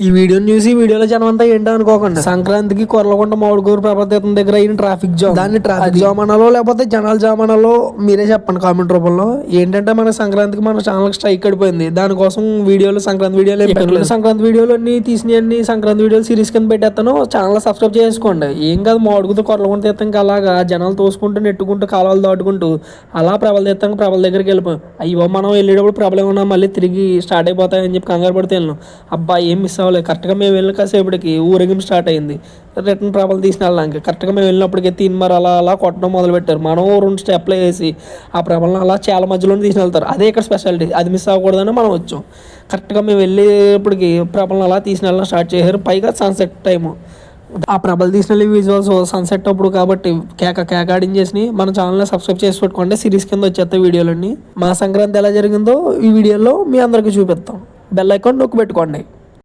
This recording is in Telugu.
ఈ వీడియోని చూసి వీడియోలో జనం అంతా ఏంటో అనుకోకుండా సంక్రాంతికి కొర్లకొండ మామిడికూరు ప్రభాతీతం దగ్గర అయిన ట్రాఫిక్ జామ్, దాన్ని ట్రాఫిక్ జామ్ అనాలో లేకపోతే జనాల జామ్ అనాలో మీరే చెప్పండి కామెంట్ రూపంలో. ఏంటంటే మన సంక్రాంతికి మన ఛానల్ స్ట్రైక్ పడిపోయింది. దానికోసం వీడియోలు సంక్రాంతి వీడియోలు సంక్రాంతి వీడియోలు అన్ని తీసినవన్నీ సంక్రాంతి వీడియోలు సిరీస్ కింద పెట్టేస్తాను. ఛానల్ సబ్స్క్రైబ్ చేసుకోండి. ఏం కాదు, మామిడికూరు కొర్లకొండ తీర్థం అలాగా జనాలు తోసుకుంటూ నెట్టుకుంటూ కాలువలు దాటుకుంటూ అలా ప్రభల తీర్థం ప్రభల దగ్గరికి వెళ్ళిపోయాం. అయ్యో మనం వెళ్ళేటప్పుడు ప్రభలు ఏమన్నా మళ్ళీ తిరిగి స్టార్ట్ అయిపోతాయని చెప్పి కంగారు పడితే వెళ్ళాం. అబ్బా ఏం మిస్ అవ్వలేదు. కరెక్ట్గా మేము వెళ్ళిన కాసేపటికి ఊరేగింపు స్టార్ట్ అయింది. రిటర్న్ ప్రభలు తీసిన వెళ్ళడానికి కరెక్ట్గా మేము వెళ్ళినప్పటికీ తీన్మార్ అలా అలా కొట్టడం మొదలుపెట్టారు. మనం 2 స్టెప్లు వేసి ఆ ప్రభలను అలా చాలా మధ్యలో తీసుకుని వెళ్తారు. అదే ఇక్కడ స్పెషాలిటీ. అది మిస్ అవ్వకూడదని మనం వచ్చాం. కరెక్ట్గా మేము వెళ్ళేప్పటికి ప్రభలను అలా తీసుకుని వెళ్ళడం స్టార్ట్ చేశారు. పైగా సన్సెట్ టైము. ఆ ప్రభలు తీసిన విజువల్స్ సన్సెట్ అప్పుడు కాబట్టి కేకాడించేసి మన ఛానల్ని సబ్స్క్రైబ్ చేసి పెట్టుకోండి. సిరీస్ కింద వచ్చేస్తాయి వీడియోలన్నీ. మా సంక్రాంతి ఎలా జరిగిందో ఈ వీడియోలో మీ అందరికీ చూపిస్తాం. బెల్ ఐకాన్ నొక్కి పెట్టుకోండి.